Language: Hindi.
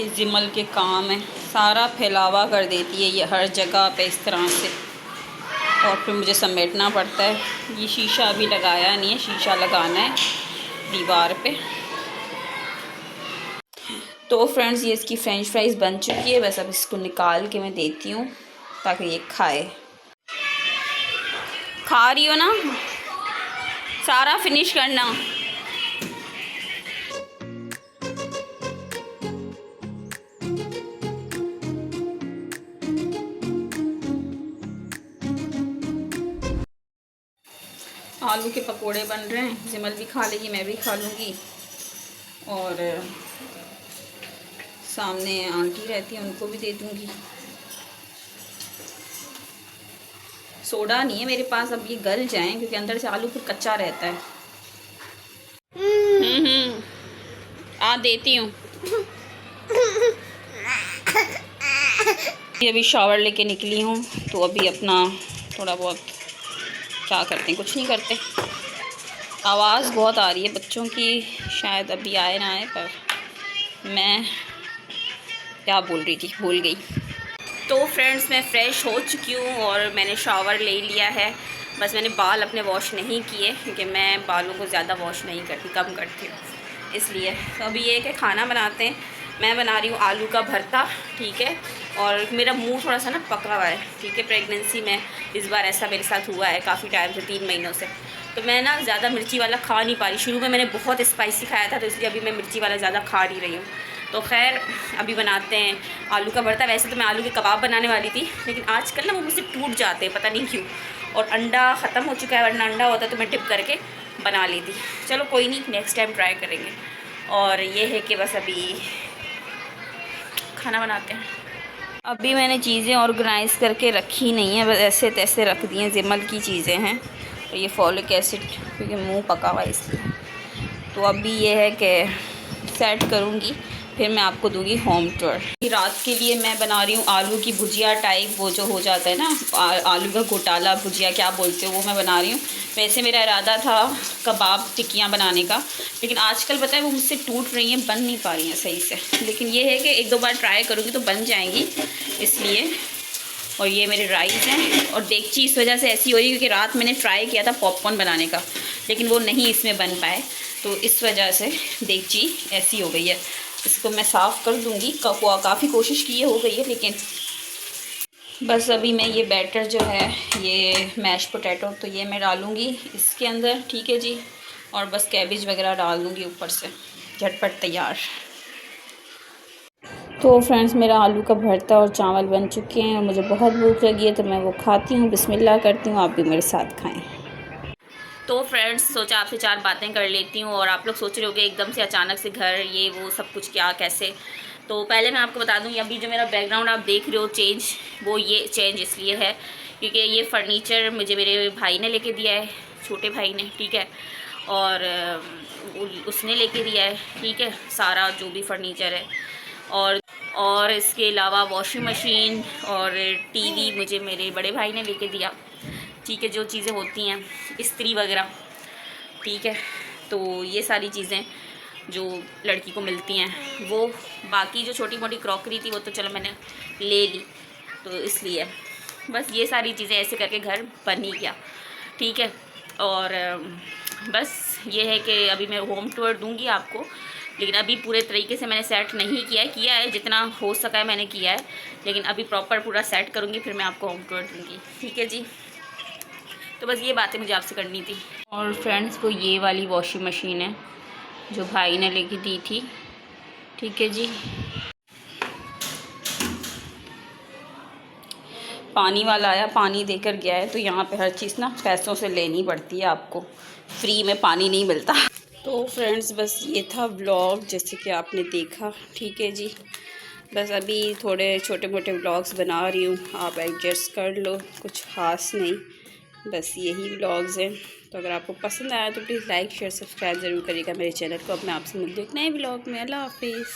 जिमल के काम है, सारा फैलावा कर देती है ये हर जगह पे इस तरह से, और फिर मुझे समेटना पड़ता है। ये शीशा अभी लगाया नहीं है, शीशा लगाना है दीवार पे। तो फ्रेंड्स ये इसकी फ्रेंच फ्राइज़ बन चुकी है, बस अब इसको निकाल के मैं देती हूँ ताकि ये खाए। खा रही हो ना, सारा फिनिश करना। आलू के पकोड़े बन रहे हैं, जिमल भी खा लेगी, मैं भी खा लूँगी, और सामने आंटी रहती है उनको भी दे दूँगी। सोडा नहीं है मेरे पास, अब ये गल जाएं क्योंकि अंदर से आलू फिर कच्चा रहता है। देती हूँ। अभी शावर लेके निकली हूँ, तो अभी अपना थोड़ा बहुत क्या करते हैं, कुछ नहीं करते। आवाज़ बहुत आ रही है बच्चों की, शायद अभी आए ना आए, पर मैं क्या बोल रही थी भूल गई। तो फ्रेंड्स मैं फ़्रेश हो चुकी हूँ और मैंने शावर ले लिया है। बस मैंने बाल अपने वॉश नहीं किए क्योंकि मैं बालों को ज़्यादा वॉश नहीं करती, कम करती हूँ, इसलिए। तो अभी ये है कि खाना बनाते हैं। मैं बना रही हूँ आलू का भरता, ठीक है। और मेरा मुंह थोड़ा सा ना पका हुआ है, ठीक है। प्रेगनेंसी में इस बार ऐसा मेरे साथ हुआ है काफ़ी टाइम से, 3 महीनों से। तो मैं ना ज़्यादा मिर्ची वाला खा नहीं पा रही। शुरू में मैंने बहुत स्पाइसी खाया था, तो इसलिए अभी मैं मिर्ची वाला ज़्यादा खा नहीं रही हूँ। तो खैर अभी बनाते हैं आलू का भरता। वैसे तो मैं आलू के कबाब बनाने वाली थी, लेकिन आजकल ना वो मुझसे टूट जाते हैं, पता नहीं क्यों। और अंडा ख़त्म हो चुका है, वरना अंडा होता तो मैं डिप करके बना लेती। चलो कोई नहीं, नेक्स्ट टाइम ट्राई करेंगे। और ये है कि बस अभी खाना बनाते हैं। अभी मैंने चीज़ें ऑर्गेनाइज़ करके रखी नहीं है, बस ऐसे तैसे रख दी हैं। जिमल की चीज़ें हैं, तो ये फॉलिक एसिड क्योंकि मुंह पका हुआ है इसलिए। तो अभी ये है कि सेट करूँगी, फिर मैं आपको दूंगी होम टूर। रात के लिए मैं बना रही हूँ आलू की भुजिया टाइप, वो जो हो जाता है ना आलू का घोटाला भुजिया क्या बोलते हो, वो मैं बना रही हूँ। वैसे मेरा इरादा था कबाब टिक्कियाँ बनाने का, लेकिन आजकल पता है वो मुझसे टूट रही हैं, बन नहीं पा रही हैं सही से। लेकिन ये है कि 1-2 बार ट्राई करूँगी तो बन जाएंगी, इसलिए। और ये मेरे राइस हैं, और देगची इस वजह से ऐसी हो रही है क्योंकि रात मैंने ट्राई किया था पॉपकॉर्न बनाने का, लेकिन वो नहीं इसमें बन पाए, तो इस वजह से देगची ऐसी हो गई है। इसको मैं साफ़ कर दूँगी, काफ़ी कोशिश की हो गई है, लेकिन बस अभी मैं ये बैटर जो है, ये मैश पोटैटो, तो ये मैं डालूँगी इसके अंदर, ठीक है जी। और बस कैबेज वगैरह डाल दूँगी ऊपर से, झटपट तैयार। तो फ्रेंड्स मेरा आलू का भरता और चावल बन चुके हैं, और मुझे बहुत भूख लगी है, तो मैं वो खाती हूँ, बिस्मिल्लाह करती हूँ। आप भी मेरे साथ खाएँ। तो फ्रेंड्स सोचा आपसे 4 बातें कर लेती हूँ। और आप लोग सोच रहे होंगे एकदम से अचानक से घर, ये वो सब कुछ, क्या कैसे। तो पहले मैं आपको बता दूँ, अभी जो मेरा बैकग्राउंड आप देख रहे हो चेंज, वो ये चेंज इसलिए है क्योंकि ये फ़र्नीचर मुझे मेरे भाई ने लेके दिया है, छोटे भाई ने, ठीक है। और उसने लेके दिया है, ठीक है, सारा जो भी फर्नीचर है। और इसके अलावा वॉशिंग मशीन और टीवी मुझे मेरे बड़े भाई ने लेके दिया, ठीक है। जो चीज़ें होती हैं इस्त्री वगैरह, ठीक है। तो ये सारी चीज़ें जो लड़की को मिलती हैं वो, बाकी जो छोटी मोटी क्रॉकरी थी वो तो चलो मैंने ले ली, तो इसलिए बस ये सारी चीज़ें ऐसे करके घर बन ही गया, ठीक है। और बस ये है कि अभी मैं होम टूर दूंगी आपको, लेकिन अभी पूरे तरीके से मैंने सेट नहीं किया है, जितना हो सका है मैंने किया है, लेकिन अभी प्रॉपर पूरा सेट करूँगी, फिर मैं आपको होम टूर दूँगी, ठीक है जी। तो बस ये बातें मुझे आपसे करनी थी। और फ्रेंड्स वो ये वाली वॉशिंग मशीन है जो भाई ने लेके दी थी, ठीक है जी। पानी वाला आया, पानी देकर गया है, तो यहाँ पे हर चीज़ ना पैसों से लेनी पड़ती है, आपको फ्री में पानी नहीं मिलता। तो फ्रेंड्स बस ये था व्लॉग, जैसे कि आपने देखा, ठीक है जी। बस अभी थोड़े छोटे मोटे व्लॉग्स बना रही हूँ, आप एडजस्ट कर लो, कुछ ख़ास नहीं, बस यही व्लॉग्स हैं। तो अगर आपको पसंद आया तो प्लीज़ लाइक शेयर सब्सक्राइब ज़रूर करिएगा मेरे चैनल को। अब मैं आपसे मिलती हूँ एक नए व्लॉग में। अल्लाह हाफिज़।